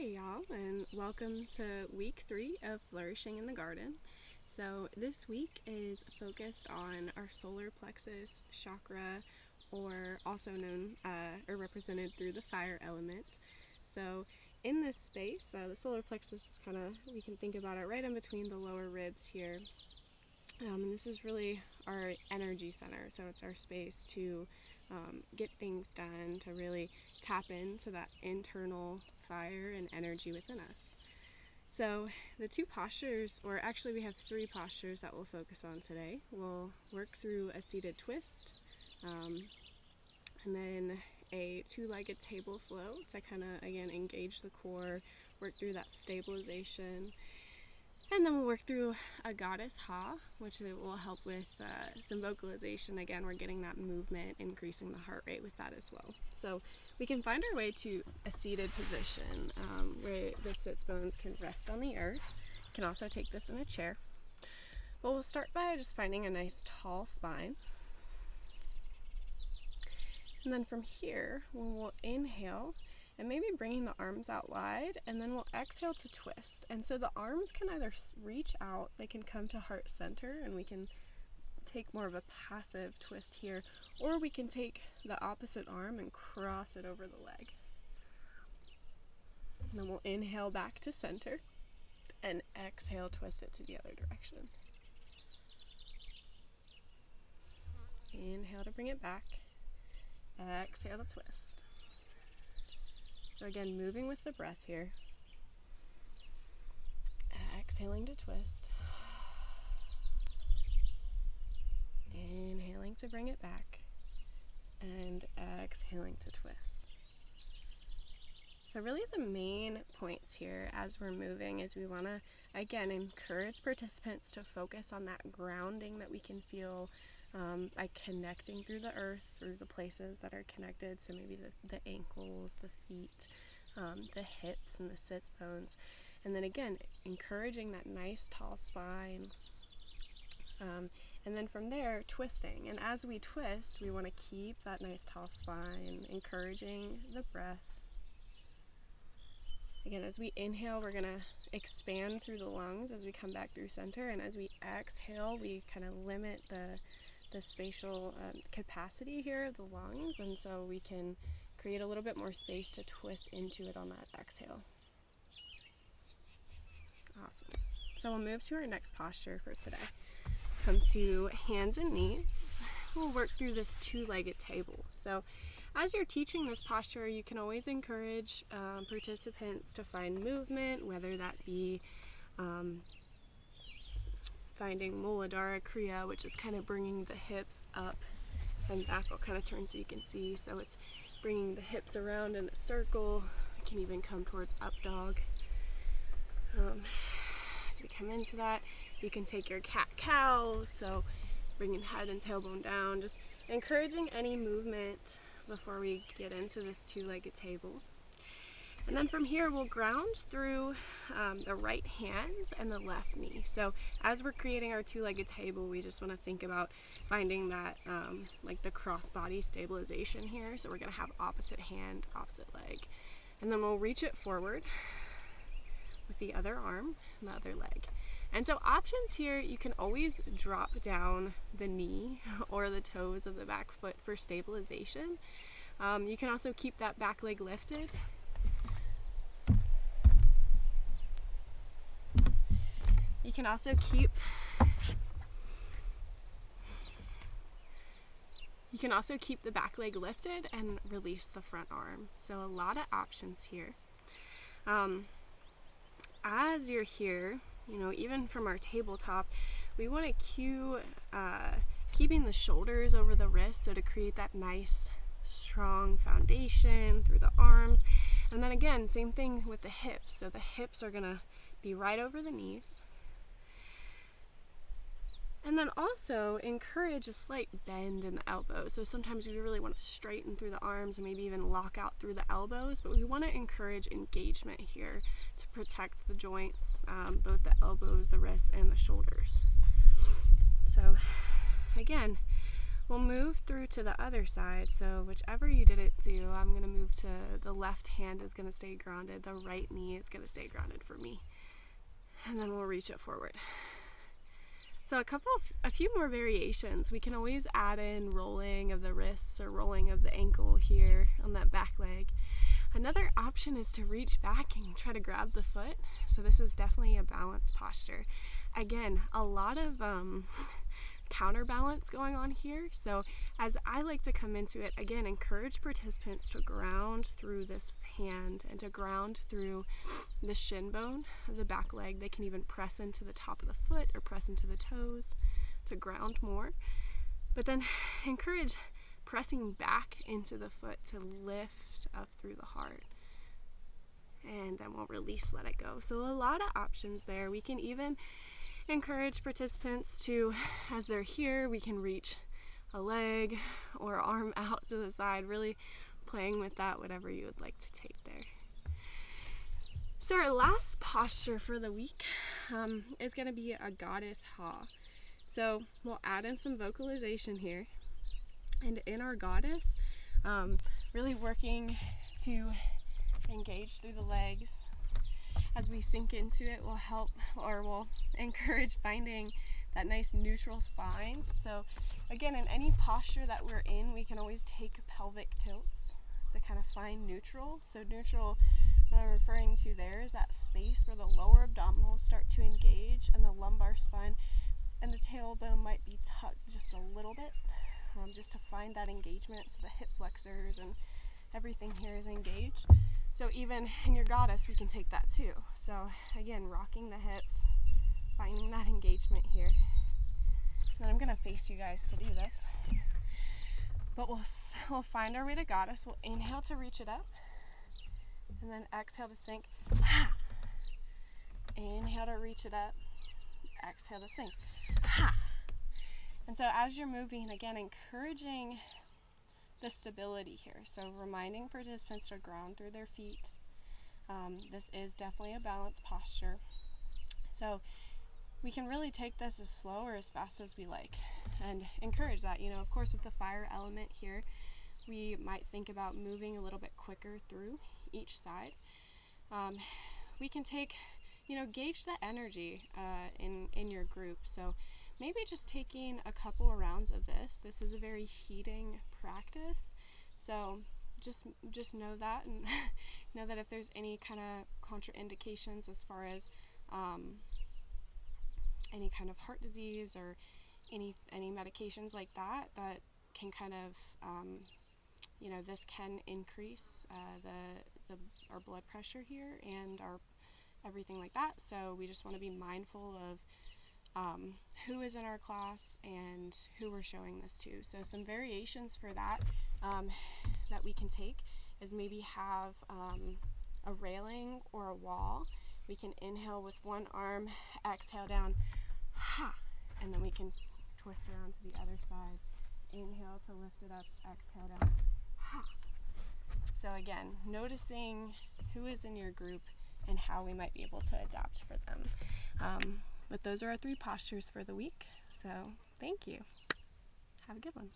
Hey y'all, and welcome to week 3 of Flourishing in the Garden. So this week is focused on our solar plexus chakra, or also known or represented through the fire element. So in this space, the solar plexus is we can think about it right in between the lower ribs here. And this is really our energy center, so it's our space to get things done, to really tap into that internal fire and energy within us. So the two postures, or actually we have 3 postures that we'll focus on today. We'll work through a seated twist, and then a 2-legged table flow to again engage the core, work through that stabilization. And then we'll work through a goddess ha, which will help with some vocalization. Again, we're getting that movement, increasing the heart rate with that as well. So we can find our way to a seated position where the sits bones can rest on the earth. You can also take this in a chair. But we'll start by just finding a nice tall spine. And then from here, we'll inhale, and maybe bringing the arms out wide, and then we'll exhale to twist. And so the arms can either reach out, they can come to heart center, and we can take more of a passive twist here, or we can take the opposite arm and cross it over the leg. And then we'll inhale back to center, and exhale, twist it to the other direction. Inhale to bring it back, exhale to twist. So again, moving with the breath here. Exhaling to twist. Inhaling to bring it back. And exhaling to twist. So really the main points here as we're moving is we want to, again, encourage participants to focus on that grounding that we can feel by connecting through the earth, through the places that are connected. So maybe the ankles, the feet, the hips, and the sits bones. And then again, encouraging that nice tall spine. And then from there, twisting. And as we twist, we want to keep that nice tall spine, encouraging the breath. Again, as we inhale, we're going to expand through the lungs as we come back through center. And as we exhale, we kind of limit the spatial capacity here of the lungs, and so we can create a little bit more space to twist into it on that exhale. Awesome. So we'll move to our next posture for today. Come to hands and knees. We'll work through this 2-legged table. So as you're teaching this posture, you can always encourage participants to find movement, whether that be finding Muladhara Kriya, which is kind of bringing the hips up and back. I'll kind of turn so you can see. So it's bringing the hips around in a circle. We can even come towards up dog. As we come into that, you can take your cat-cow, so bringing head and tailbone down, just encouraging any movement before we get into this 2-legged table. And then from here, we'll ground through the right hand and the left knee. So as we're creating our 2-legged table, we just want to think about finding that like the cross-body stabilization here. So we're going to have opposite hand, opposite leg. And then we'll reach it forward with the other arm and the other leg. And so options here, you can always drop down the knee or the toes of the back foot for stabilization. You can also keep that back leg lifted. You can also keep the back leg lifted and release the front arm. So a lot of options here. As you're here, even from our tabletop, we want to cue keeping the shoulders over the wrists, so to create that nice, strong foundation through the arms. And then again, same thing with the hips. So the hips are going to be right over the knees. And then also encourage a slight bend in the elbows. So sometimes we really want to straighten through the arms and maybe even lock out through the elbows, but we want to encourage engagement here to protect the joints, both the elbows, the wrists, and the shoulders. So again, we'll move through to the other side. So whichever you didn't do, I'm going to move to the left hand is going to stay grounded. The right knee is going to stay grounded for me. And then we'll reach it forward. So a few more variations. We can always add in rolling of the wrists or rolling of the ankle here on that back leg. Another option is to reach back and try to grab the foot. So this is definitely a balanced posture. Again, a lot of counterbalance going on here. So as I like to come into it, again, encourage participants to ground through this hand and to ground through the shin bone of the back leg. They can even press into the top of the foot or press into the toes to ground more. But then encourage pressing back into the foot to lift up through the heart. And then we'll release, let it go. So a lot of options there. We can even encourage participants to, as they're here, we can reach a leg or arm out to the side, really playing with that, whatever you would like to take there. So our last posture for the week is going to be a goddess ha. So we'll add in some vocalization here. And in our goddess, really working to engage through the legs. As we sink into it, will help, or will encourage finding that nice neutral spine. So again, in any posture that we're in, we can always take pelvic tilts to kind of find neutral. So neutral, what I'm referring to there is that space where the lower abdominals start to engage and the lumbar spine and the tailbone might be tucked just a little bit, just to find that engagement. So the hip flexors and everything here is engaged. So even in your goddess, we can take that too. So again, rocking the hips, finding that engagement here. Then I'm gonna face you guys to do this. But we'll find our way to goddess. We'll inhale to reach it up, and then exhale to sink. Inhale to reach it up, exhale to sink. And so as you're moving, again, encouraging the stability here. So reminding participants to ground through their feet. This is definitely a balanced posture. So we can really take this as slow or as fast as we like and encourage that. Of course, with the fire element here, we might think about moving a little bit quicker through each side. We can take, gauge the energy in your group. So maybe just taking a couple of rounds of this. This is a very heating practice. So just know that, and know that if there's any kind of contraindications as far as any kind of heart disease or any medications like that can kind of this can increase our blood pressure here and our everything like that. So we just want to be mindful of who is in our class and who we're showing this to. So some variations for that that we can take is maybe have a railing or a wall. We can inhale with one arm, exhale down, ha, and then we can twist around to the other side. Inhale to lift it up, exhale down, ha. So again, noticing who is in your group and how we might be able to adapt for them. But those are our 3 postures for the week. So thank you. Have a good one.